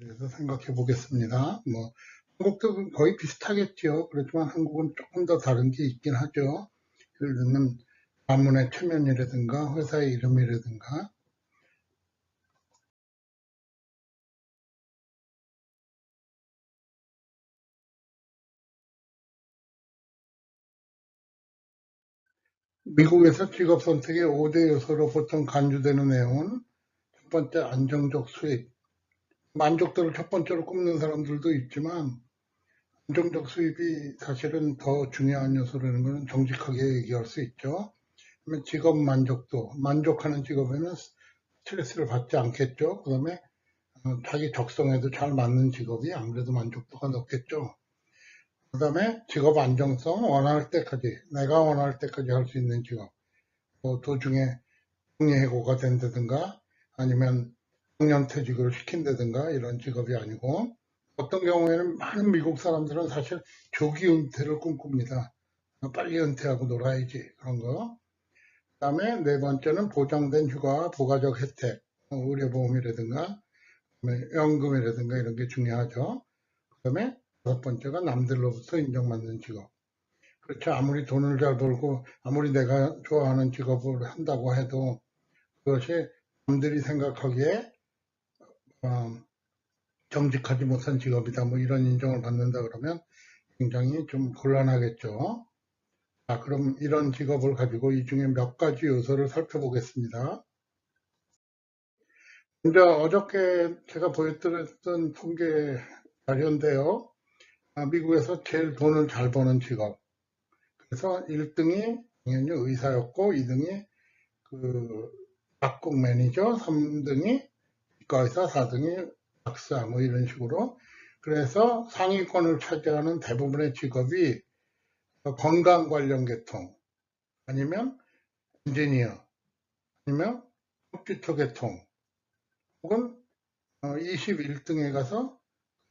대해서 생각해 보겠습니다. 한국도 거의 비슷하겠죠. 그렇지만 한국은 조금 더 다른 게 있긴 하죠. 예를 들면 가문의 체면이라든가 회사의 이름이라든가. 미국에서 직업 선택의 5대 요소로 보통 간주되는 내용은 첫 번째 안정적 수입. 만족도를 첫 번째로 꼽는 사람들도 있지만 안정적 수입이 사실은 더 중요한 요소라는 것은 정직하게 얘기할 수 있죠. 그러면 직업 만족도, 만족하는 직업에는 스트레스를 받지 않겠죠. 그다음에 자기 적성에도 잘 맞는 직업이 아무래도 만족도가 높겠죠. 그다음에 직업 안정성, 원할 때까지, 내가 원할 때까지 할 수 있는 직업. 도중에 정리해고가 된다든가 아니면 정년퇴직을 시킨다든가 이런 직업이 아니고, 어떤 경우에는 많은 미국 사람들은 사실 조기 은퇴를 꿈꿉니다. 빨리 은퇴하고 놀아야지 그런 거. 그다음에 네 번째는 보장된 휴가와 부가적 혜택, 의료보험이라든가 연금이라든가 이런 게 중요하죠. 그다음에 다섯 번째가 남들로부터 인정받는 직업. 그렇죠. 아무리 돈을 잘 벌고 아무리 내가 좋아하는 직업을 한다고 해도 그것이 남들이 생각하기에 어, 정직하지 못한 직업이다. 이런 인정을 받는다 그러면 굉장히 좀 곤란하겠죠. 자, 그럼 이런 직업을 가지고 이 중에 몇 가지 요소를 살펴보겠습니다. 먼저 어저께 제가 보여드렸던 통계 자료인데요. 미국에서 제일 돈을 잘 버는 직업. 그래서 1등이 당연히 의사였고, 2등이 그 약국 매니저, 3등이 치과의사, 4등이 박사, 이런 식으로. 그래서 상위권을 차지하는 대부분의 직업이 건강 관련 계통, 아니면 엔지니어, 아니면 컴퓨터 계통, 혹은 21등에 가서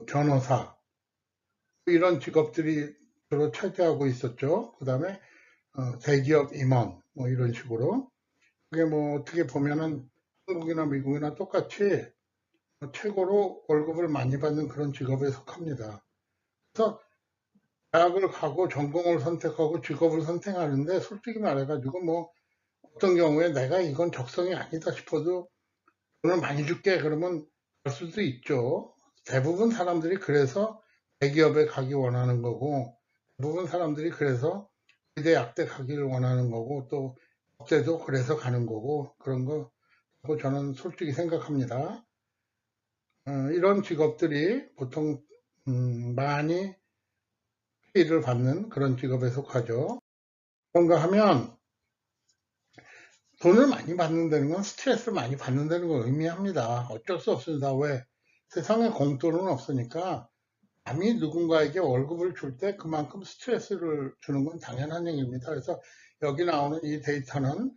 변호사, 이런 직업들이 주로 차지하고 있었죠. 그 다음에 대기업 임원, 이런 식으로. 그게 어떻게 보면은 한국이나 미국이나 똑같이 최고로 월급을 많이 받는 그런 직업에 속합니다. 그래서 대학을 가고 전공을 선택하고 직업을 선택하는데 솔직히 말해가지고 어떤 경우에 내가 이건 적성이 아니다 싶어도 돈을 많이 줄게 그러면 갈 수도 있죠. 대부분 사람들이 그래서 대기업에 가기 원하는 거고, 대부분 사람들이 그래서 의대 약대 가기를 원하는 거고, 또 법대도 그래서 가는 거고, 그런 거 저는 솔직히 생각합니다. 이런 직업들이 보통 많이 페이를 받는 그런 직업에 속하죠. 그런가 하면 돈을 많이 받는다는 건 스트레스를 많이 받는다는 걸 의미합니다. 어쩔 수 없습니다. 왜? 세상에 공돈은 없으니까 남이 누군가에게 월급을 줄 때 그만큼 스트레스를 주는 건 당연한 얘기입니다. 그래서 여기 나오는 이 데이터는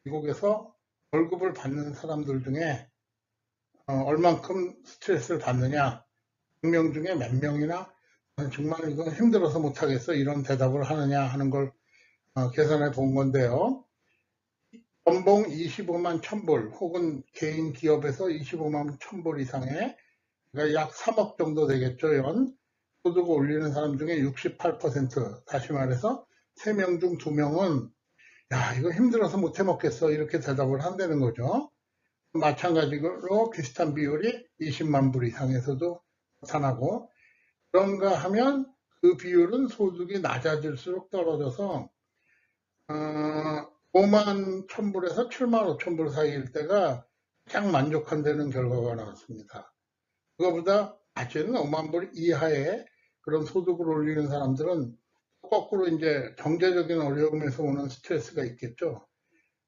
미국에서 월급을 받는 사람들 중에 얼만큼 스트레스를 받느냐, 100명 중에 몇 명이나 정말 이건 힘들어서 못하겠어 이런 대답을 하느냐 하는 걸 계산해 본 건데요. 연봉 25만 1000불 혹은 개인 기업에서 25만 1000불 이상의, 그러니까 약 3억 정도 되겠죠. 연 소득을 올리는 사람 중에 68%, 다시 말해서 3명 중 2명은 야 이거 힘들어서 못 해먹겠어 이렇게 대답을 한다는 거죠. 마찬가지로 비슷한 비율이 20만 불 이상에서도 나타나고, 그런가 하면 그 비율은 소득이 낮아질수록 떨어져서 5만 1000불에서 7만 5천불 사이일 때가 가장 만족한다는 결과가 나왔습니다. 그거보다 낮은 5만 불 이하의 그런 소득을 올리는 사람들은 거꾸로 이제 경제적인 어려움에서 오는 스트레스가 있겠죠.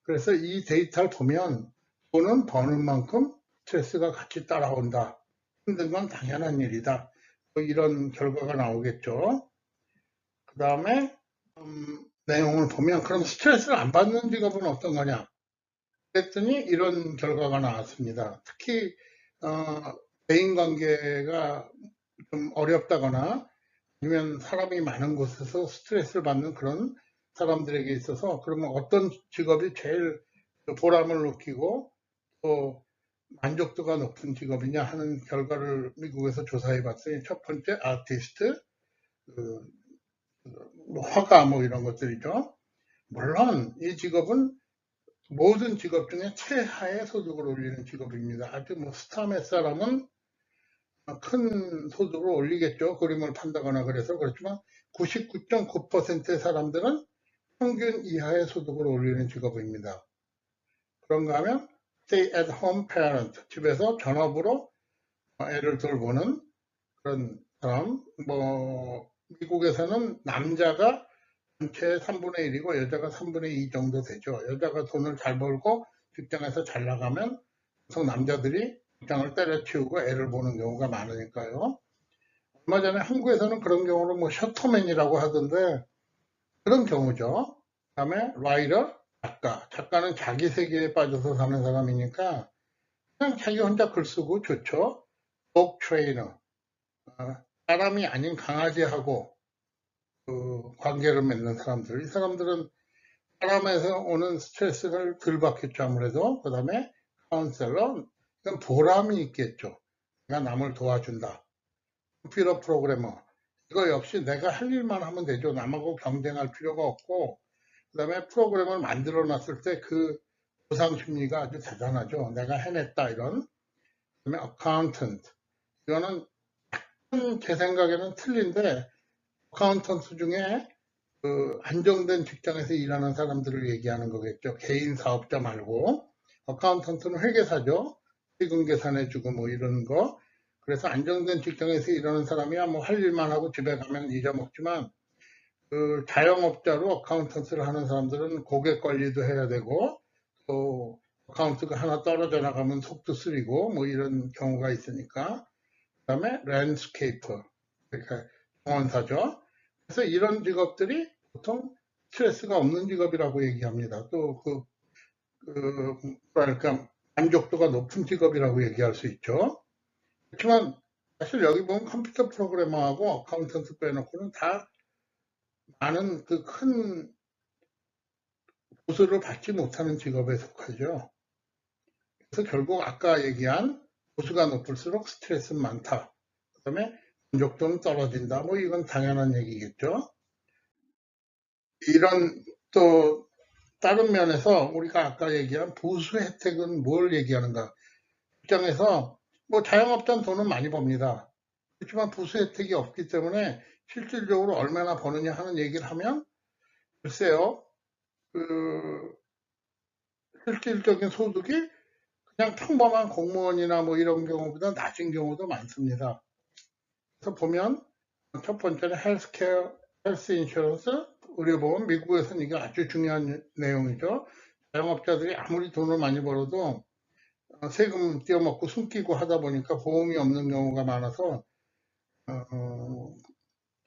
그래서 이 데이터를 보면 돈은 버는 만큼 스트레스가 같이 따라온다. 힘든 건 당연한 일이다. 이런 결과가 나오겠죠. 그 다음에 내용을 보면 그럼 스트레스를 안 받는 직업은 어떤 거냐? 그랬더니 이런 결과가 나왔습니다. 특히 대인관계가 좀 어렵다거나 아니면 사람이 많은 곳에서 스트레스를 받는 그런 사람들에게 있어서 그러면 어떤 직업이 제일 보람을 느끼고 또 만족도가 높은 직업이냐 하는 결과를 미국에서 조사해 봤더니 첫 번째 아티스트, 그, 뭐 화가 뭐 이런 것들이죠. 물론 이 직업은 모든 직업 중에 최하의 소득을 올리는 직업입니다. 아주 뭐 스타 몇 사람은 큰 소득을 올리겠죠. 그림을 판다거나 그래서. 그렇지만 99.9%의 사람들은 평균 이하의 소득을 올리는 직업입니다. 그런가 하면 stay at home parent, 집에서 전업으로 애를 돌보는 그런 사람. 뭐 미국에서는 남자가 전체의 3분의 1이고 여자가 3분의 2 정도 되죠. 여자가 돈을 잘 벌고 직장에서 잘 나가면 보통 남자들이 직장을 때려치우고 애를 보는 경우가 많으니까요. 얼마 전에 한국에서는 그런 경우를 뭐 셔터맨이라고 하던데 그런 경우죠. 그다음에 라이터, 작가. 작가는 자기 세계에 빠져서 사는 사람이니까 그냥 자기 혼자 글 쓰고 좋죠. 독 트레이너. 사람이 아닌 강아지하고 그 관계를 맺는 사람들. 이 사람들은 사람에서 오는 스트레스를 덜 받겠죠, 아무래도. 그 다음에 카운셀러. 이건 보람이 있겠죠. 내가 남을 도와준다. 컴퓨터 프로그래머. 이거 역시 내가 할 일만 하면 되죠. 남하고 경쟁할 필요가 없고, 그 다음에 프로그램을 만들어 놨을 때 그 보상 심리가 아주 대단하죠. 내가 해냈다, 이런. 그 다음에 어카운턴트. 이거는 제 생각에는 틀린데, 어카운턴트 중에 그 안정된 직장에서 일하는 사람들을 얘기하는 거겠죠. 개인 사업자 말고. 어카운턴트는 회계사죠. 세금 계산해주고 뭐 이런 거. 그래서 안정된 직장에서 일하는 사람이야 뭐 할 일만 하고 집에 가면 잊어먹지만 그 자영업자로 어카운턴트를 하는 사람들은 고객 관리도 해야 되고 또 어카운트가 하나 떨어져 나가면 속도 쓰리고 뭐 이런 경우가 있으니까. 그다음에 랜드스케이퍼, 그러니까 정원사죠. 그래서 이런 직업들이 보통 스트레스가 없는 직업이라고 얘기합니다. 또 뭐랄까 만족도가 높은 직업이라고 얘기할 수 있죠. 그렇지만 사실 여기 보면 컴퓨터 프로그래머하고 어카운턴트 빼놓고는 다 많은 그 큰 보수를 받지 못하는 직업에 속하죠. 그래서 결국 아까 얘기한 보수가 높을수록 스트레스는 많다. 그 다음에 만족도는 떨어진다. 뭐 이건 당연한 얘기겠죠. 이런 또 다른 면에서 우리가 아까 얘기한 보수 혜택은 뭘 얘기하는가? 직장에서 뭐 자영업자는 돈은 많이 법니다. 그렇지만 보수 혜택이 없기 때문에 실질적으로 얼마나 버느냐 하는 얘기를 하면 글쎄요, 그 실질적인 소득이 그냥 평범한 공무원이나 뭐 이런 경우보다 낮은 경우도 많습니다. 그래서 보면 첫 번째는 헬스케어, 헬스 인슈런스, 의료보험. 미국에서는 이게 아주 중요한 내용이죠. 자영업자들이 아무리 돈을 많이 벌어도 세금 떼어먹고 숨기고 하다 보니까 보험이 없는 경우가 많아서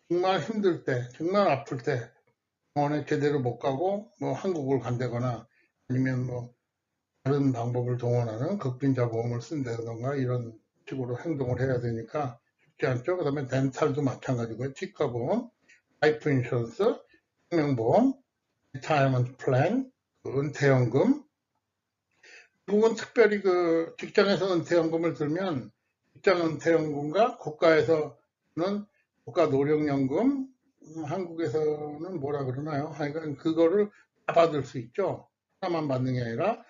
정말 힘들 때, 정말 아플 때 병원에 제대로 못 가고 뭐 한국을 간다거나 아니면 뭐 다른 방법을 동원하는 극빈자 보험을 쓴다던가 이런 식으로 행동을 해야 되니까 쉽지 않죠. 그 다음에 덴탈도 마찬가지고요. 치과보험, 라이프 인슈런스, 생명보험, 리타이어먼트 플랜, 은퇴연금. 미국은 특별히 그 직장에서 은퇴연금을 들면 직장 은퇴연금과 국가에서는 국가 노령연금, 한국에서는 뭐라 그러나요? 하여간 그거를 다 받을 수 있죠. 하나만 받는 게 아니라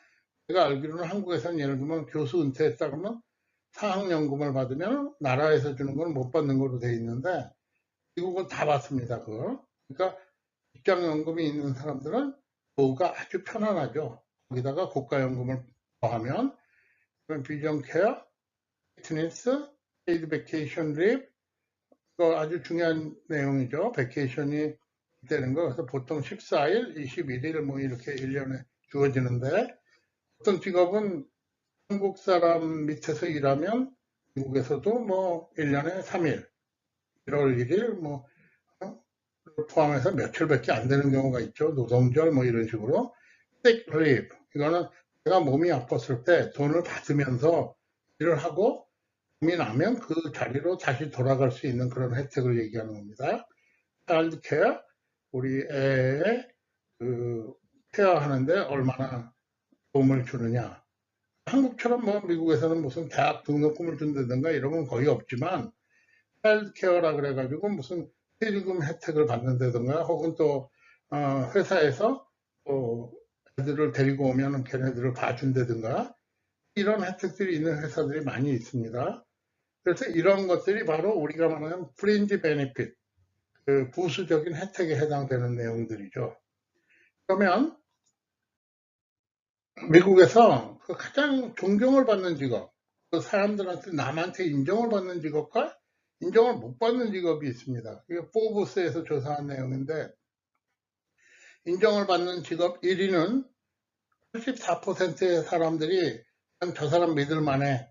제가 알기로는 한국에서는 예를 들면 교수 은퇴했다 그러면 사학연금을 받으면 나라에서 주는 건 못 받는 걸로 돼 있는데 미국은 다 받습니다. 그거. 그러니까 직장연금이 있는 사람들은 보호가 아주 편안하죠. 거기다가 국가연금을 더하면 비전 케어, 피트니스, 페이드 베케이션 립, 이거 아주 중요한 내용이죠. 베케이션이 되는 거. 그래서 보통 14일, 21일 뭐 이렇게 1년에 주어지는데 어떤 직업은 한국 사람 밑에서 일하면 미국에서도 뭐 1년에 3일, 1월 1일 뭐 포함해서 며칠밖에 안 되는 경우가 있죠. 노동절 뭐 이런 식으로. sick leave. 이거는 내가 몸이 아팠을 때 돈을 받으면서 일을 하고 몸이 나면 그 자리로 다시 돌아갈 수 있는 그런 혜택을 얘기하는 겁니다. child care. 우리 애의 그 케어하는데 얼마나 도움을 주느냐. 한국처럼 뭐 미국에서는 무슨 대학 등록금을 준다든가 이런 건 거의 없지만 헬스케어라 그래가지고 무슨 세금 혜택을 받는다든가 혹은 또 회사에서 또 애들을 데리고 오면 걔네들을 봐준다든가 이런 혜택들이 있는 회사들이 많이 있습니다. 그래서 이런 것들이 바로 우리가 말하는 프린지 베네핏, 그 부수적인 혜택에 해당되는 내용들이죠. 그러면 미국에서 그 가장 존경을 받는 직업, 그 사람들한테 남한테 인정을 받는 직업과 인정을 못 받는 직업이 있습니다. 이게 포브스에서 조사한 내용인데 인정을 받는 직업 1위는 84%의 사람들이 그냥 저 사람 믿을 만해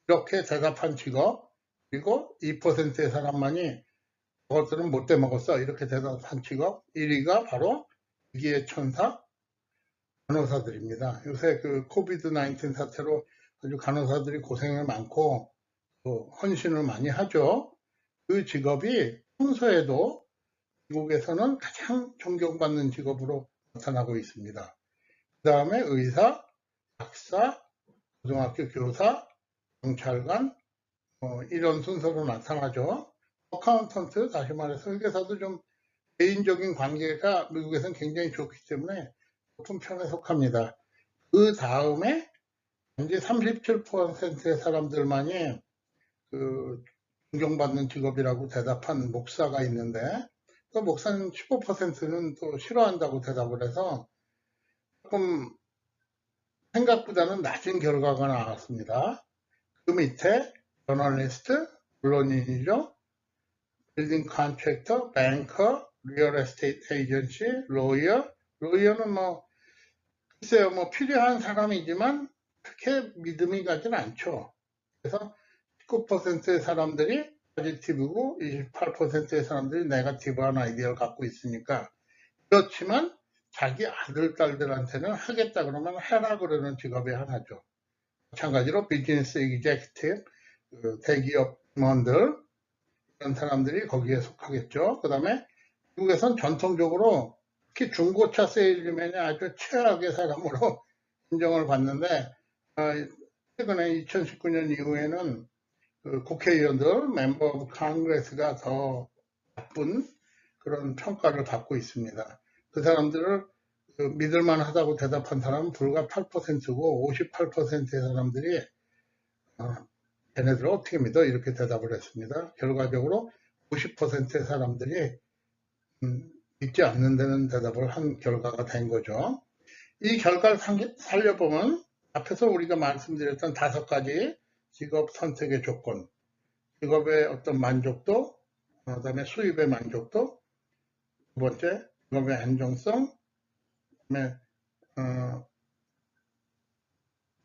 이렇게 대답한 직업, 그리고 2%의 사람만이 그것들은 못돼 먹었어 이렇게 대답한 직업 1위가 바로 위기의 천사 간호사들입니다. 요새 그 코비드 19 사태로 아주 간호사들이 고생을 많고 또 헌신을 많이 하죠. 그 직업이 평소에도 미국에서는 가장 존경받는 직업으로 나타나고 있습니다. 그 다음에 의사, 약사, 고등학교 교사, 경찰관 이런 순서로 나타나죠. 어카운턴트, 다시 말해서 회계사도 좀 개인적인 관계가 미국에서는 굉장히 좋기 때문에 높은 편에 속합니다. 그 다음에 이제 37%의 사람들만이 그 존경받는 직업이라고 대답한 목사가 있는데 또 목사는 15%는 또 싫어한다고 대답을 해서 조금 생각보다는 낮은 결과가 나왔습니다. 그 밑에 저널리스트, 언론인이죠. 빌딩 컨트랙터, 뱅커, 리얼 에스테이트 에이전시, 로이어는 뭐 글쎄요 뭐 필요한 사람이지만 그렇게 믿음이 가진 않죠. 그래서 19%의 사람들이 포지티브고 28%의 사람들이 네거티브한 아이디어를 갖고 있으니까 그렇지만 자기 아들, 딸들한테는 하겠다 그러면 해라 그러는 직업이 하나죠. 마찬가지로 비즈니스 executive, 대기업 임원들 이런 사람들이 거기에 속하겠죠. 그 다음에 미국에선 전통적으로 특히 중고차 세일즈맨이 아주 최악의 사람으로 인정을 받는데 최근에 2019년 이후에는 그 국회의원들, 멤버 오브 카нг레스가 더 나쁜 그런 평가를 받고 있습니다. 그 사람들을 믿을만 하다고 대답한 사람은 불과 8%고 58%의 사람들이 걔네들을 어떻게 믿어? 이렇게 대답을 했습니다. 결과적으로 50%의 사람들이 믿지 않는다는 대답을 한 결과가 된 거죠. 이 결과를 살려보면 앞에서 우리가 말씀드렸던 5가지 직업 선택의 조건, 직업의 어떤 만족도, 그 다음에 수입의 만족도, 두 번째 직업의 안정성, 그다음에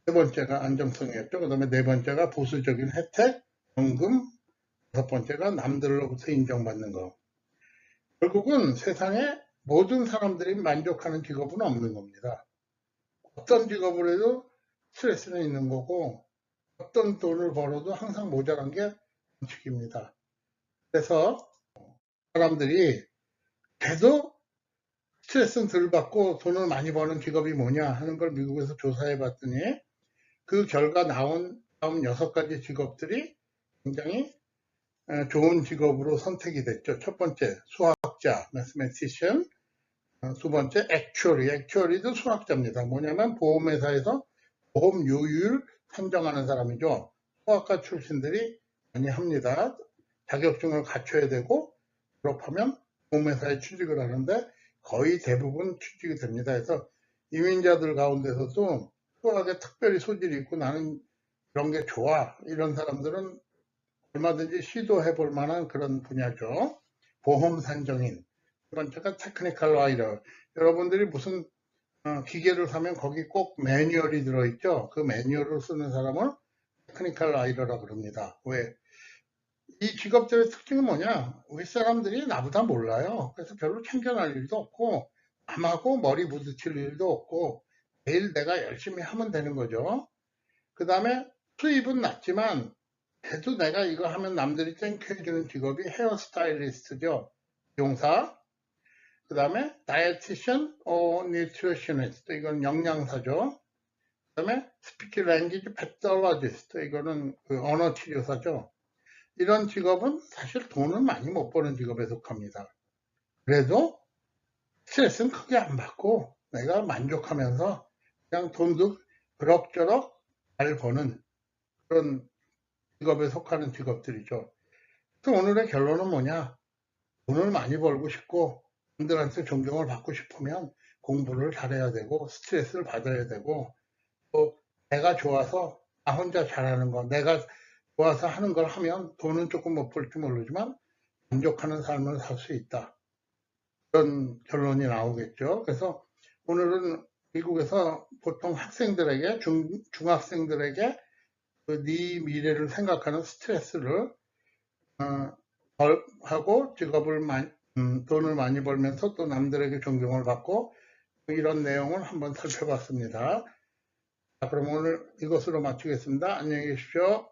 세 번째가 안정성이었죠. 그 다음에 네 번째가 보수적인 혜택, 연금, 다섯 번째가 남들로부터 인정받는 거. 결국은 세상에 모든 사람들이 만족하는 직업은 없는 겁니다. 어떤 직업을 해도 스트레스는 있는 거고 어떤 돈을 벌어도 항상 모자란 게 원칙입니다. 그래서 사람들이 그래도 스트레스는 덜 받고 돈을 많이 버는 직업이 뭐냐 하는 걸 미국에서 조사해 봤더니 그 결과 나온 다음 6가지 직업들이 굉장히 좋은 직업으로 선택이 됐죠. 첫 번째 수학자, mathematician, 두 번째 actuary도 수학자입니다. 뭐냐면 보험회사에서 보험료율 산정하는 사람이죠. 수학과 출신들이 많이 합니다. 자격증을 갖춰야 되고 졸업하면 보험회사에 취직을 하는데 거의 대부분 취직이 됩니다. 그래서 이민자들 가운데서도 수학에 특별히 소질이 있고 나는 이런 게 좋아 이런 사람들은 얼마든지 시도해 볼 만한 그런 분야죠. 보험 산정인. 두 번째가 테크니컬 라이터. 여러분들이 무슨 기계를 사면 거기 꼭 매뉴얼이 들어있죠. 그 매뉴얼을 쓰는 사람을 테크니컬 라이터라고 그럽니다. 왜? 이 직업들의 특징은 뭐냐? 윗사람들이 나보다 몰라요. 그래서 별로 참견할 일도 없고 남하고 머리 부딪힐 일도 없고 매일 내가 열심히 하면 되는 거죠. 그 다음에 수입은 낮지만 그래도 내가 이거 하면 남들이 땡큐해주는 직업이 헤어스타일리스트죠. 용사. 그 다음에 다이어티션, 뉴트리셔니스트. 이건 영양사죠. 그다음에 스피치 랭귀지 패톨로지스트, 이거는 그 언어 치료사죠. 이런 직업은 사실 돈은 많이 못 버는 직업에 속합니다. 그래도 스트레스는 크게 안 받고 내가 만족하면서 그냥 돈도 그럭저럭 잘 버는 그런 직업에 속하는 직업들이죠. 그래서 오늘의 결론은 뭐냐? 돈을 많이 벌고 싶고 남들한테 존경을 받고 싶으면 공부를 잘해야 되고 스트레스를 받아야 되고, 또 내가 좋아서 나 혼자 잘하는 거, 내가 좋아서 하는 걸 하면 돈은 조금 못 벌지 모르지만 만족하는 삶을 살 수 있다. 그런 결론이 나오겠죠. 그래서 오늘은 미국에서 보통 학생들에게, 중학생들에게 그 네 미래를 생각하는 스트레스를 하고 직업을 돈을 많이 벌면서 또 남들에게 존경을 받고 이런 내용을 한번 살펴봤습니다. 자, 그럼 오늘 이것으로 마치겠습니다. 안녕히 계십시오.